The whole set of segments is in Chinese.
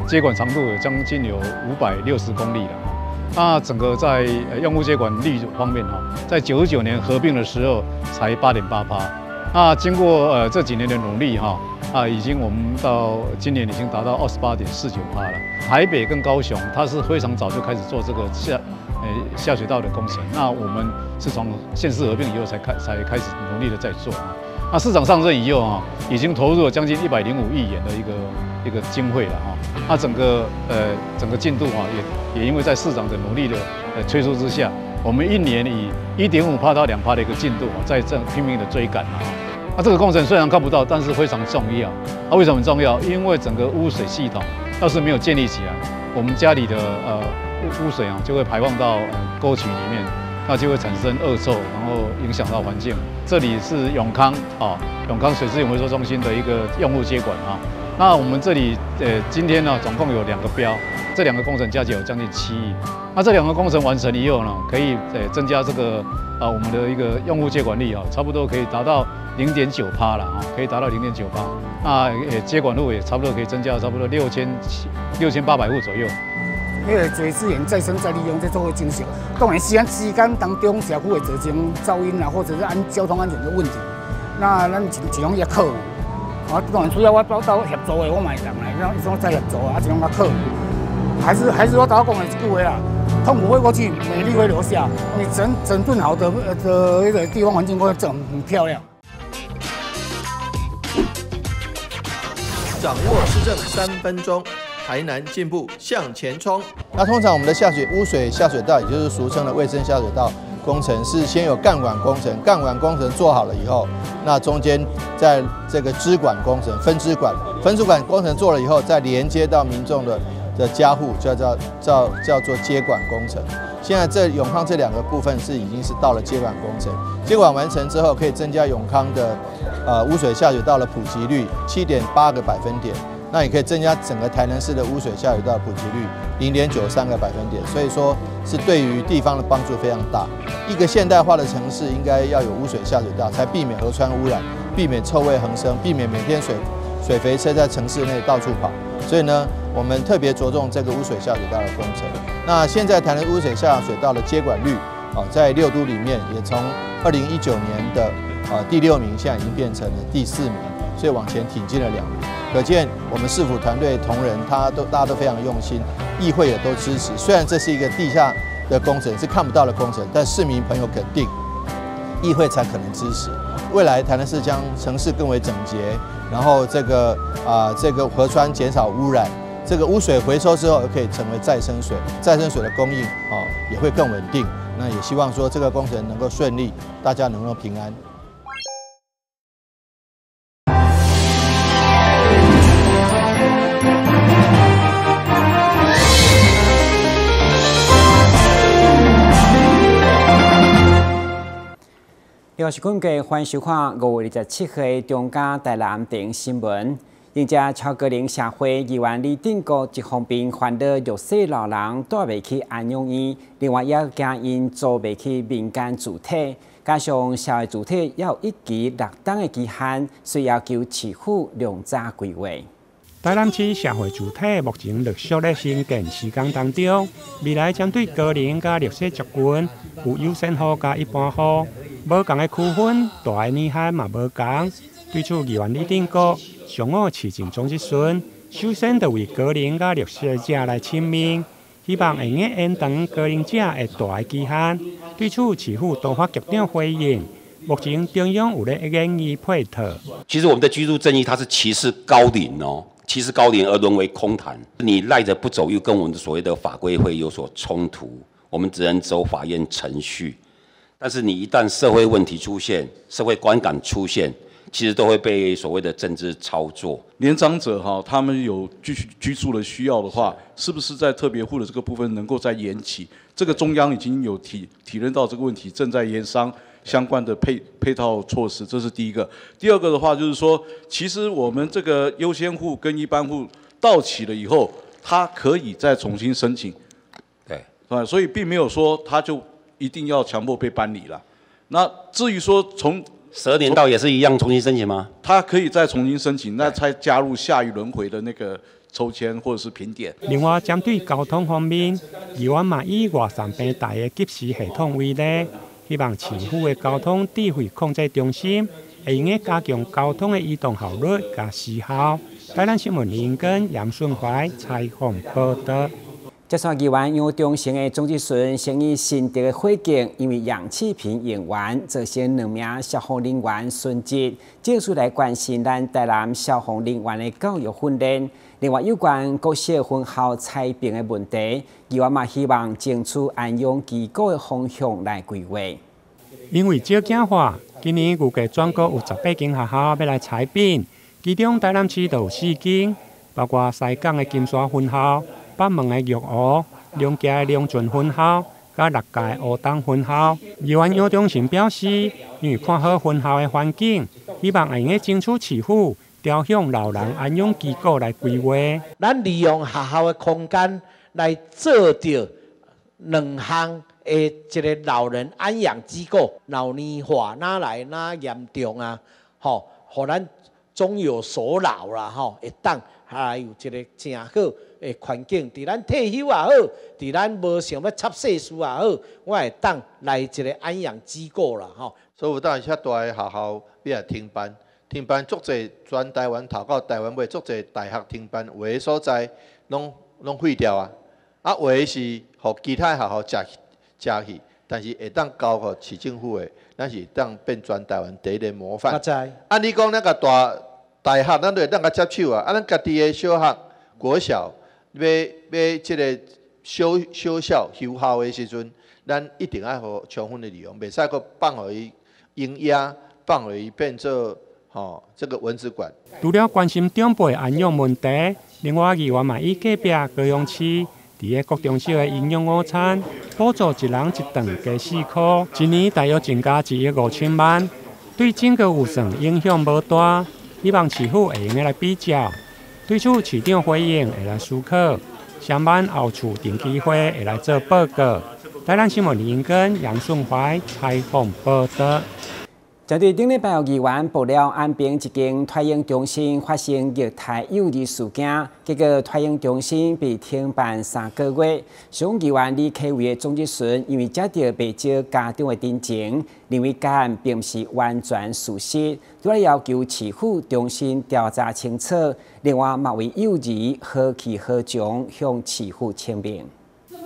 接管长度有将近有560公里了哈。那整个在用户接管率方面哈，在99年合并的时候才8.8%。那经过这几年的努力哈，已经我们到今年已经达到28.49%了。台北跟高雄，它是非常早就开始做这个下水道的工程。那我们是从县市合并以后才开始努力的在做啊。那市长上任以后啊，已经投入了将近105亿元的一个经费了哈。那整个进度啊，也因为在市长的努力的催促之下，我们一年以1.5%到2%的一个进度啊，在这拼命的追赶啊。那这个工程虽然看不到，但是非常重要。为什么很重要？因为整个污水系统要是没有建立起来，我们家里的污水啊就会排放到沟渠里面，那就会产生恶臭，然后影响到环境。这里是永康永康水资源回收中心的一个用户接管啊。那我们这里今天呢总共有2个标，这2个工程加起来有将近7亿。那这2个工程完成以后呢，可以增加这个我们的一个用户接管率啊，差不多可以达到0.9%了啊，可以达到0.9%。那接管路也差不多可以增加差不多6800户左右。迄个水资源再生再利用，这做个真少。当然，时间当中社区会造成噪音啊，或者是交通安全的问题，那咱一种要克服。当然需要我到协助的，我嘛会当来，那一种再协助啊，一种要克服。还是我大家讲的一句话啦，痛苦会过去，美丽会留下。你整顿好的那个地方环境会整很漂亮。掌握市政3分钟。台南进步向前冲。那通常我们的污水下水道，也就是俗称的卫生下水道工程，是先有干管工程，干管工程做好了以后，那中间在这个支管工程、分支管工程做了以后，再连接到民众的家户，叫做接管工程。现在永康这2个部分已经是到了接管工程，接管完成之后，可以增加永康的污水下水道的普及率7.8个百分点。那也可以增加整个台南市的污水下水道普及率0.93个百分点，所以说是对于地方的帮助非常大。一个现代化的城市应该要有污水下水道，才避免河川污染，避免臭味横生，避免每天水肥车在城市内到处跑。所以呢，我们特别着重这个污水下水道的工程。那现在台南污水下水道的接管率在6都里面也从2019年的第6名，现在已经变成了第4名，所以往前挺进了2名。可见我们市府团队同仁，大家都非常用心，议会也都支持。虽然这是一个地下的工程，是看不到的工程，但市民朋友肯定，议会才可能支持。未来台南市将城市更为整洁，然后这个河川减少污染，这个污水回收之后可以成为再生水，再生水的供应也会更稳定。那也希望说这个工程能够顺利，大家能够平安。又是今个欢迎收看5月27日中嘉台南电新闻。迎接超高龄社会议员李定国一方面烦恼弱势老人带袂起安养院，另外也惊因租袂起民间主体，加上社会主体要有1期6档的期限，需要求市府量早规划。台南市社会主体目前陆续在新建施工当中，未来将对高龄甲弱势族群有优先户甲一般户，无同的区分，大个年限嘛无同。对此，议员李定国上午市政中时阵，首先就为高龄甲弱势者来签名，希望会用延长高龄者的大个期限。对此，市府都发局长回应。目前中央有咧建议配套。其实我们的居住正义，它是歧视高龄哦，歧视高龄而沦为空谈。你赖着不走，又跟我们所谓的法规会有所冲突，我们只能走法院程序。但是你一旦社会问题出现，社会观感出现，其实都会被所谓的政治操作。年长者他们有居住的需要的话，是不是在特别户的这个部分能够再延期？这个中央已经有体认到这个问题，正在研商相关的配套措施，这是第一个。第二个的话就是说，其实我们这个优先户跟一般户到期了以后，它可以再重新申请。对，所以并没有说它就一定要强迫被搬离了。那至于说从12年到也是一样重新申请吗？它可以再重新申请，那才加入下一轮回的那个抽签或者是评点。另外，针对交通方面，议员嘛以外山平台的及时系统为例，希望市府的交通智慧控制中心会用加强交通的移动效率加时效。台南新闻林根杨顺怀采访报道。接线议员杨忠成的总咨询生意新竹的火警，因为氧气瓶用完，造成2名消防人员殉职。借此来关心咱台南消防人员的教育训练。另外，有关国小分校裁评的问题，议员嘛希望争取按用机构的方向来规划。因为少子化，今年预计全国有18间学校要来裁评，其中台南市就有4间，包括西港的金沙分校、北门的玉湖、梁家的梁俊分校，甲6家的乌东分校。议员杨忠成表示，因为看好分校的环境，希望会用争取市府调向老人安养机构来规划。咱利用学校的空间来做到2项的一个老人安养机构，老年化哪来哪严重啊？吼，互咱终有所老啦，吼，会当还有一个正好的环境，伫咱退休也好，伫咱无想要插世事也好，我会当来一个安养机构啦，吼。所以有当遐大的学校要来停办。停办足侪全台湾头到台湾尾足侪大学停办，有的所在拢废掉啊！啊，有的是互其他学校食去，但是会当交互市政府的，咱是当变全台湾第一个模范。我知。按你讲那个大学，咱就会当甲接手啊！啊，咱家己的小学、国小要即个小校休校的时阵，咱一定要互充分的利用，袂使佫放互伊营业，放互伊变做。这个蚊子馆。除了关心长辈安养问题，另外议员嘛以隔壁高雄市伫个国中小的营养午餐，补助1人1顿加4块，一年大约增加1亿5千万，对整个预算影响无大。希望市府会用来比较。对此，市长回应会来思考，上班后厝定期会会来做报告。台南新闻林根杨顺怀采访报道。针对顶礼拜有议员爆料安平一间托婴中心发生虐待幼儿事件，结果托婴中心被停办3个月。上议员李启伟的总咨询，因为接到不少家长的陈情，认为该案并不是完全属实，主要要求市府重新调查清楚。另外，嘛为幼儿何去何从向市府请命。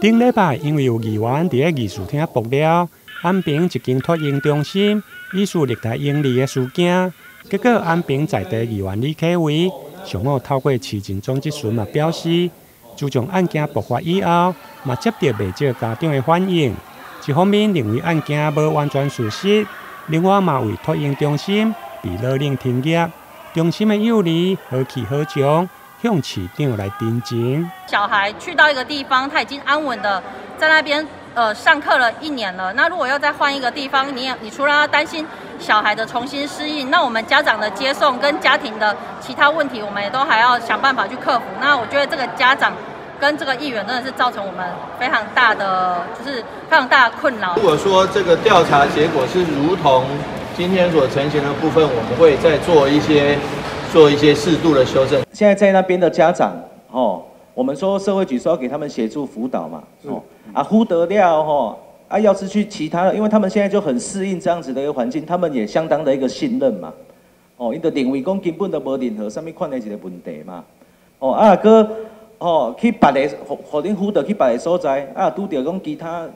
顶礼拜因为有议员伫个议事厅爆料安平一间托婴中心疑似虐待婴儿的事件，结果安平在地议员李启伟上午透过市政总咨询嘛表示，自从案件爆发以后，嘛接到不少家长的反映，一方面认为案件无完全属实，另外嘛为托婴中心被勒令停业，中心的幼儿何去何从，向市长来陈情。小孩去到一个地方，他已经安稳的在那边上课了1年了。那如果要再换一个地方，你除了要担心小孩的重新适应，那我们家长的接送跟家庭的其他问题，我们也都还要想办法去克服。那我觉得这个家长跟这个议员真的是造成我们非常大的，就是非常大的困扰。如果说这个调查结果是如同今天所呈现的部分，我们会再做一些适度的修正。现在在那边的家长，我们说社会局说要给他们协助辅导嘛，辅得了要是去其他的，因为他们现在就很适应这样子的一个环境，他们也相当的一个信任嘛，因就认为讲根本都无任何什么款的一个问题嘛，去别个，互恁辅导去别个所在，拄到讲其他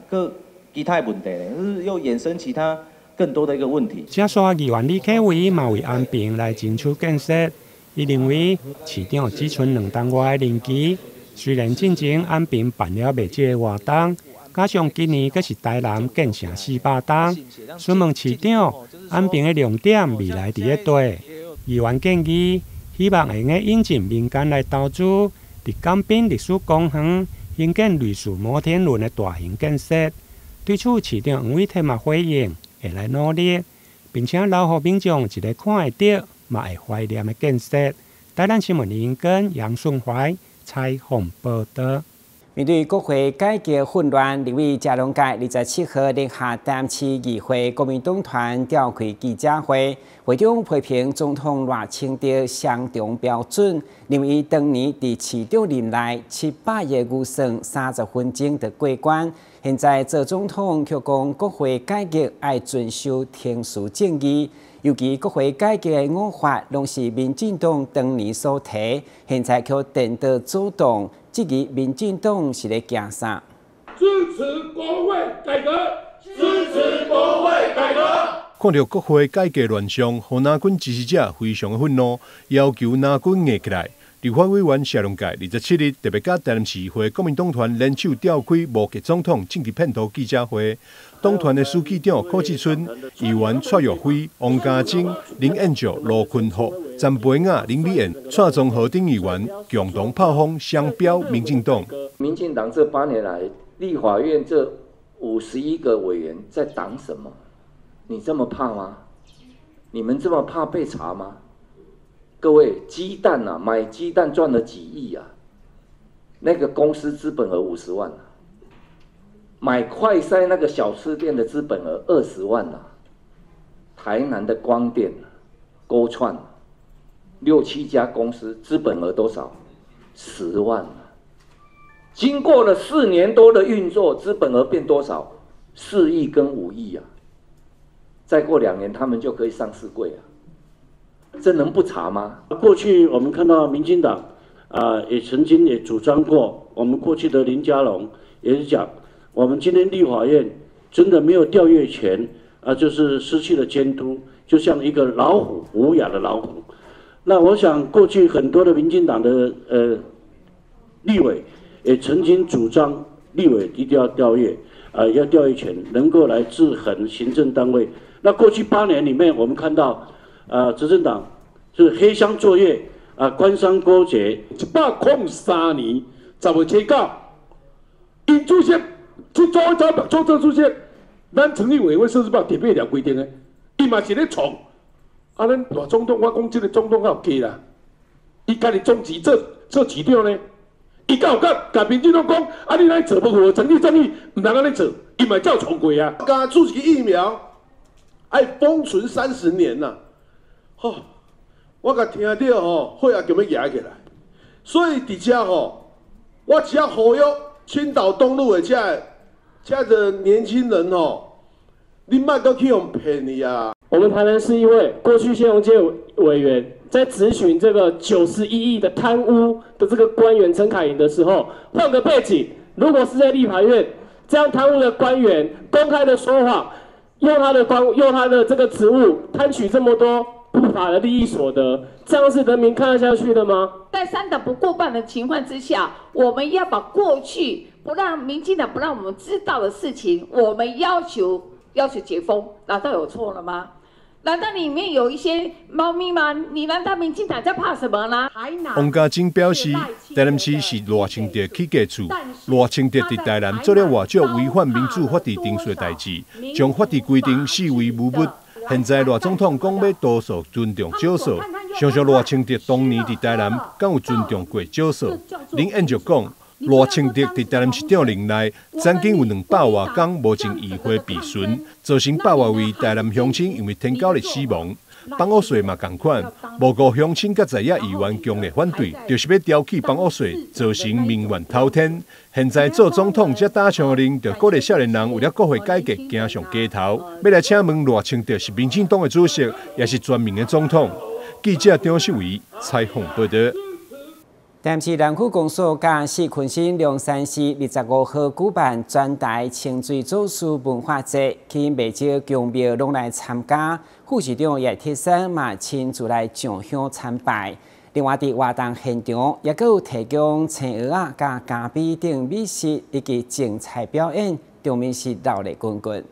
的问题咧，就是又衍生其他更多的一个问题。这所议员李启伟嘛为安平来争取建设，伊认为市长只剩2档外的任期，虽然进前安平办了未少的活动，加上今年阁是台南建成400档，询问市长安平的亮点未来伫个地。议员建议，希望会用引进民间来投资，伫港滨历史公园兴建类似摩天轮的大型建设。对此，市长黄伟天嘛回应，会来努力，并且留予民众一个看会到、嘛会怀念的建设。台南新闻林根杨顺怀采访报道。面对国会改革混乱，立委嘉龙介27号联下台南市议会国民党团召开记者会，会中批评总统赖清德双重标准，认为当年伫市长任内700个预算30分钟就过关，现在做总统却讲国会改革要遵守天书正义。尤其国会改革的5法，拢是民进党当年所提，现在却颠倒主动，质疑民进党是咧行啥？支持国会改革，支持国会改革。看到国会改革乱象，互南军支持者非常的愤怒，要求南军硬起来。立法委员谢龙介27日特别甲台南市议会国民党团联手召开无极总统政治骗图记者会。党团的书记长柯志春、议员蔡岳辉、王家珍、林彦卓、罗坤福、詹培雅、林美燕、蔡宗和等议员共同炮轰双标民进党。民进党这8年来，立法院这51个委员在挡什么？你这么怕吗？你们这么怕被查吗？各位，鸡蛋啊，买鸡蛋赚了几亿啊？那个公司资本额50万啊，买快筛那个小吃店的资本额20万啊，台南的光电、勾串6、7家公司资本额多少？10万啊！经过了4年多的运作，资本额变多少？4亿跟5亿啊！再过2年，他们就可以上市柜啊！这能不查吗？过去我们看到民进党也曾经也主张过，我们过去的林佳龙也是讲，我们今天立法院真的没有调阅权就是失去了监督，就像一个老虎，无雅的老虎。那我想过去很多的民进党的立委也曾经主张立委一定要调阅要调阅权，能够来制衡行政单位。那过去8年里面，我们看到执政党是黑箱作业官商勾结，103年10月7号，因主席去做主席，咱成立委员会设置法特别条规定的，伊嘛是咧创。咱大总统，我讲这个总统较有假啦，伊家己总辞做市长呢，伊敢有甲民进党讲，你来做不符合成立正义，唔通安尼做，伊嘛照创过啊。刚刚出一个疫苗，爱封存30年呐。我甲听到血压就要压起来，所以伫遮我只要呼吁青岛东路的遮的年轻人你莫搁去用骗你啊！我们台南市议会过去谢龙介委员在质询这个91亿的贪污的这个官员陈凯莹的时候，换个背景，如果是在立法院，这样贪污的官员公开的说谎，用他的这个职务贪取这么多不法的利益所得，这样是人民看得下去的吗？在3党不过半的情况之下，我们要把过去不让民进党不让我们知道的事情，我们要求解封，难道有错了吗？难道里面有一些猫咪吗？你难道民进党在怕什么呢？王家珍表示，台南市是赖清德起家厝，赖清德伫台南做了偌少违反民主法治定数的代志，将法治规定视为无物。现在赖总统讲要多数尊重少数，想想赖清德当年伫台南敢有尊重过少数？林彦卓讲，赖清德伫台南市长任内，曾经有200多天无进议会备询，造成100多位台南乡亲因为天狗日死亡。放恶税嘛同款，无辜乡亲甲在野议员强烈反对，就是要挑起放恶税，造成民怨滔天。现在做总统才打枪令，就鼓励少年人为了国会改革行上街头。要来请问赖清德是民进党的主席，也是全民的总统？记者张秀维采访报道。台南市南区公所甲市昆新龙山市25号举办专台清水祖师文化节，吸引不少乡庙拢来参加。副市长叶铁生嘛亲自来上香参拜。另外，伫活动现场也有提供青蚵仔、甲咖啡等美食以及精彩表演，场面是热闹滚滚。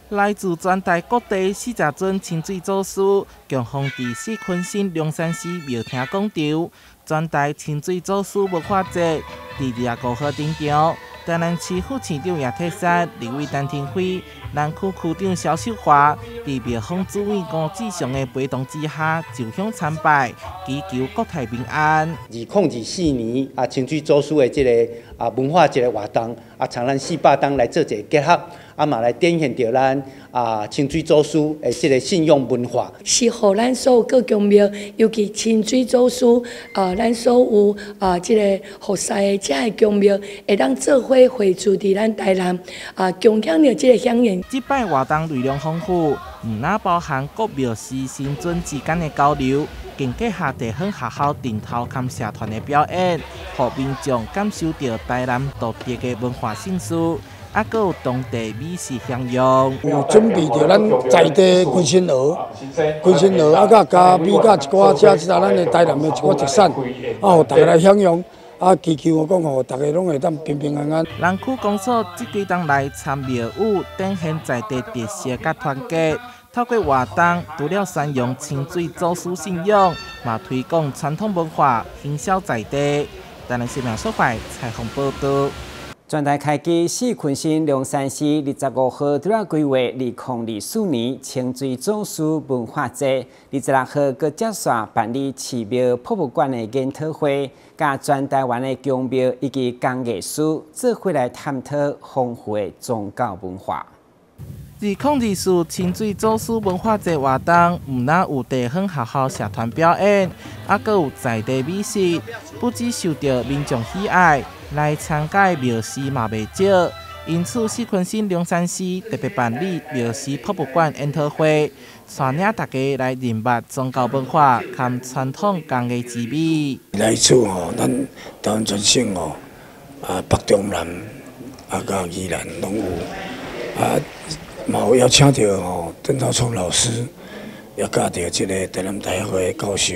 来自全台各地40尊清水祖师，共同伫市昆新龙山市庙厅广场。全台清水祖师文化节伫25号登场，台南市副市长叶泰山、立委陈廷辉、南区区长萧秀华，伫庙方主委吴志祥的陪同之下，就向参拜，祈求国泰民安。2024年清水祖师的这个文化一个活动长咱400档来做一个结合，嘛来展现着咱清水祖师的这个信用文化，是互咱所有各宫庙，尤其清水祖师咱所有这个服侍的这个宫庙，会当做伙汇聚伫咱台南共享着这个享宴。这摆活动内容丰富，唔那包含各庙师神尊之间的交流，更结合地方学校顶头兼社团的表演，让民众感受到台南独特的文化性素，还有当地美食享用。有准备着咱在地龟仙鹅，加米甲一寡遮咱的台南的一寡特产，互大家来享用。祈求我讲吼，大家拢会当平平安安。南区公所这几天来参庙宇，展现在地特色甲团结。透过活动，除了宣扬清水祖师信仰，嘛推广传统文化，行销在地。台南新闻所在采访报道。全台开机四群新龙山市25号拄啊规划2024年清水祖师文化节，26号佮接续办理寺庙博物馆的研讨会，甲全台湾的宫庙以及工艺师做伙来探讨丰富的宗教文化。2024清水祖师文化节活动，唔但有地方学校社团表演，还佮有在地美食，不只受到民众喜爱。来参加的庙师嘛袂少，因此四群新龙山市特别办理庙师博物馆研讨会，带领大家来认识宗教文化和传统工艺之美。来处吼，咱台湾全省吼，北中南甲宜兰拢有，嘛有邀请到吼邓兆聪老师，也甲到即个台南大学的教授，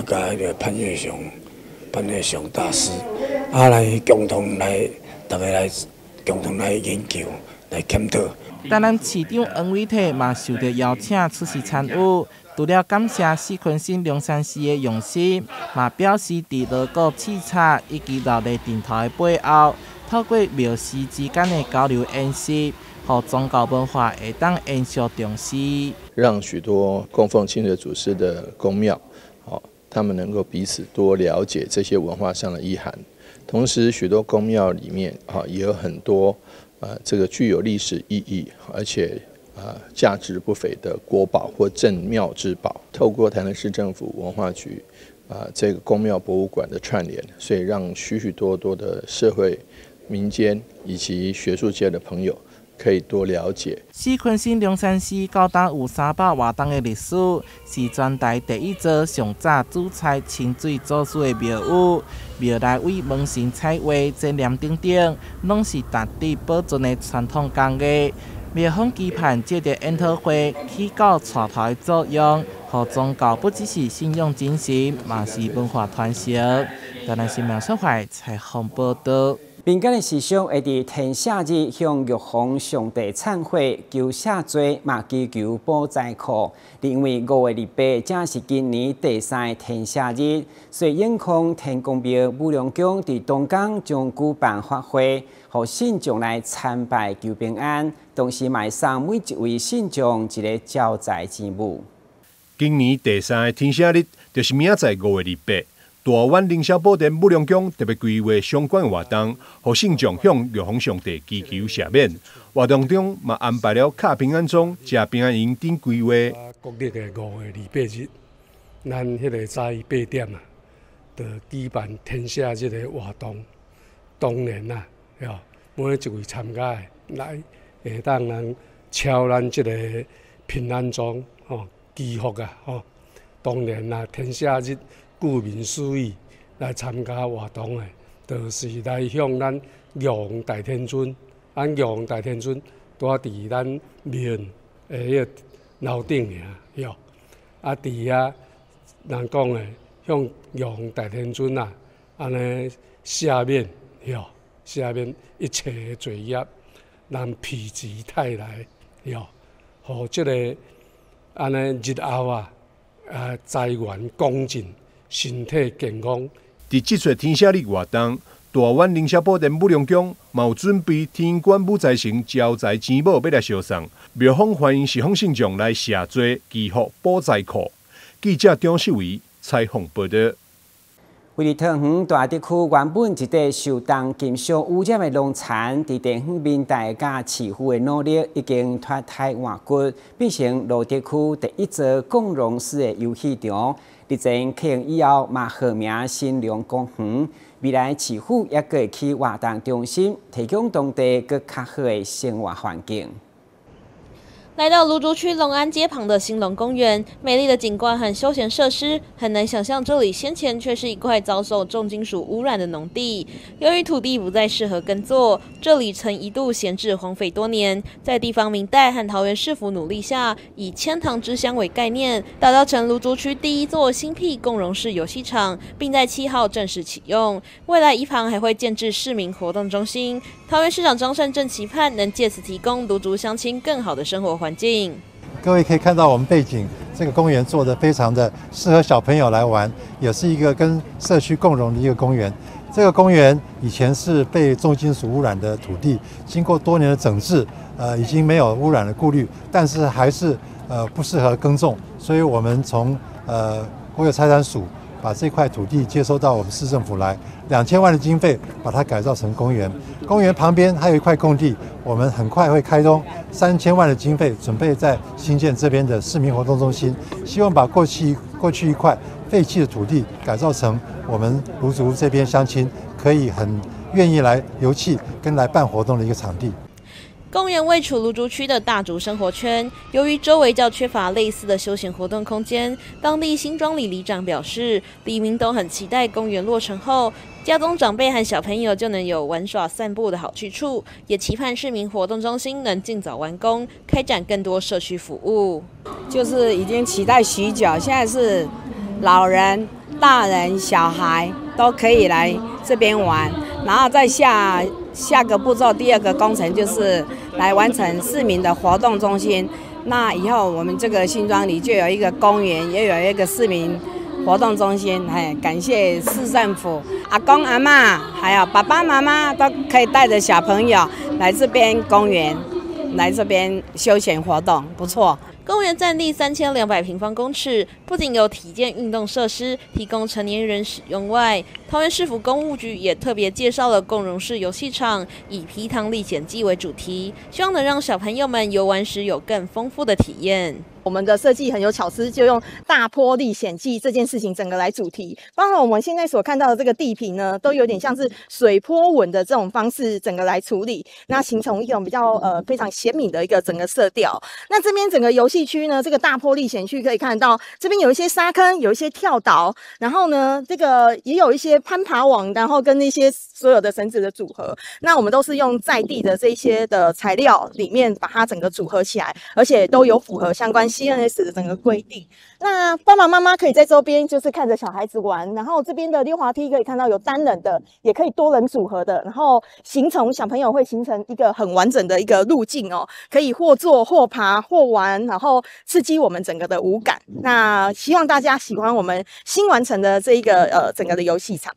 甲迄个潘月祥大师。来共同来，大家来共同来研究、来检讨。台南市长黄伟体嘛受到邀请出席参与，除了感谢四群新龙山市的用心，嘛表示伫锣鼓叱咤以及热烈电头的背后，透过庙师之间的交流演习，让宗教文化会当延续重视，让许多供奉清水祖师的宫庙，他们能够彼此多了解这些文化上的意涵。同时，许多宫庙里面也有很多这个具有历史意义，而且价值不菲的国宝或镇庙之宝。透过台南市政府文化局这个宫庙博物馆的串联，所以让许许多多的社会、民间以及学术界的朋友可以多了解。四群新龙山市高达有300多栋的历史，是全台第一座上早主菜清水祖师的庙宇。庙内为门神彩画、展览等等，拢是值得保存的传统工艺。庙方期盼借着研讨会起到带头的作用，让宗教不只是信仰精神，嘛是文化传承。台南新闻所在采访报道。民间的思想会伫天赦日向玉皇上帝忏悔，求赦罪，嘛祈求保灾库。因为5月28正是今年第3个天赦日，所以永康天公庙武良宫伫东港将举办法会，让信众来参拜求平安，同时卖送每一位信众一个招财之物。今年第3个天赦日就是明仔载5月28。大湾凌霄宝殿武良宫特别规划相关活动，让信众向玉皇上帝祈求赦免。活动中嘛安排了敲平安钟、食平安迎等规划。国历的5月28日，咱迄个早8点就举办天赦日的活动。当然每一位参加的来会当人敲咱这个平安钟，祈福当然天赦日。顾名思义，来参加活动的，就是来向咱玉皇大天尊，咱玉皇大天尊住伫咱庙的迄个楼顶尔，伫遐人讲的向玉皇大天尊安尼赦免，赦免一切的罪业，让否极泰来，互即个安尼日后财源广进。身体健康。伫即撮天赦日活动，大大湾零舍布店武良宫嘛有准备天官武财神招财钱宝要来烧送，庙方欢迎是访信众来下罪祈福保财库。记者张秀仪采访报道。为了桃园大地区原本一块受到金属污染的农田，在地方面大家市府的努力已经脱胎换骨，变成罗地区第一座共融式的游戏场。日前启用以后，嘛号名新良公园。未来市府也会去活动中心，提供当地更较好的生活环境。来到芦竹区龙安街旁的兴隆公园，美丽的景观和休闲设施，很难想象这里先前却是一块遭受重金属污染的农地。由于土地不再适合耕作，这里曾一度闲置荒废多年。在地方民代和桃园市府努力下，以千堂之乡为概念，打造成芦竹区第一座新辟共融式游戏场，并在7号正式启用。未来一旁还会建置市民活动中心。桃园市长张善政期盼能借此提供芦竹乡亲更好的生活环境。各位可以看到我们背景这个公园做得非常的适合小朋友来玩，也是一个跟社区共融的一个公园。这个公园以前是被重金属污染的土地，经过多年的整治，已经没有污染的顾虑，但是还是不适合耕种，所以我们从国有财产署把这块土地接收到我们市政府来，2000万的经费把它改造成公园。公园旁边还有一块空地，我们很快会开通3000万的经费，准备在新建这边的市民活动中心，希望把过去一块废弃的土地改造成我们芦竹这边乡亲可以很愿意来游憩跟来办活动的一个场地。公园位处芦竹区的大竹生活圈，由于周围较缺乏类似的休闲活动空间，当地新庄里里长表示，里民都很期待公园落成后，家中长辈和小朋友就能有玩耍散步的好去处，也期盼市民活动中心能尽早完工，开展更多社区服务。就是已经期待许久，现在是老人、大人、小孩都可以来这边玩，然后再下个步骤，第2个工程就是来完成市民的活动中心。那以后我们这个新庄里就有一个公园，也有一个市民活动中心。感谢市政府，阿公阿嬷还有爸爸妈妈都可以带着小朋友来这边公园，来这边休闲活动，不错。公园占地3200平方公尺，不仅有体健运动设施提供成年人使用外，桃园市府公务局也特别介绍了共融式游戏场，以皮塘历险记为主题，希望能让小朋友们游玩时有更丰富的体验。我们的设计很有巧思，就用大坡历险记这件事情整个来主题，包括我们现在所看到的这个地皮呢，都有点像是水波纹的这种方式整个来处理，那形成一种比较非常鲜明的一个整个色调。那这边整个游戏区呢，这个大坡历险区可以看到，这边有一些沙坑，有一些跳岛，然后呢，这个也有一些攀爬网，然后跟那些所有的绳子的组合。那我们都是用在地的这些的材料里面把它整个组合起来，而且都有符合相关CNS 的整个规定。那爸爸妈妈可以在周边就是看着小孩子玩，然后这边的溜滑梯可以看到有单人的，也可以多人组合的，然后小朋友会形成一个很完整的一个路径哦，可以或坐或爬或玩，然后刺激我们整个的五感。那希望大家喜欢我们新完成的这一个整个的游戏场。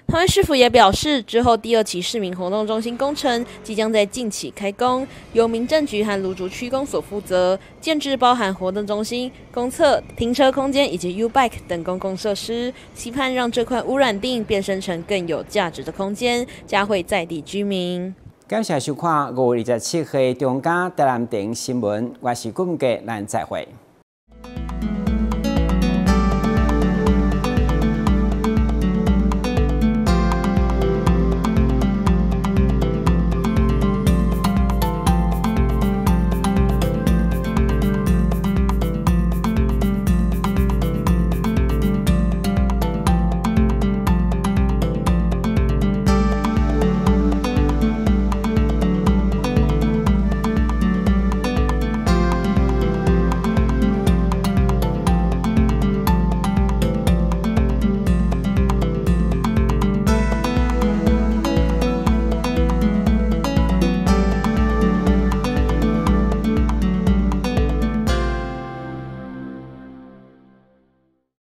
桃园市府也表示，之后第2期市民活动中心工程即将在近期开工，由民政局和芦竹区公所负责，建置包含活动中心、公厕、停车空间以及 U-Bike 等公共设施，期盼让这块污染地变身成更有价值的空间，嘉惠在地居民。感谢收看5月27日中嘉台南电新闻，我是顾文杰，咱再会。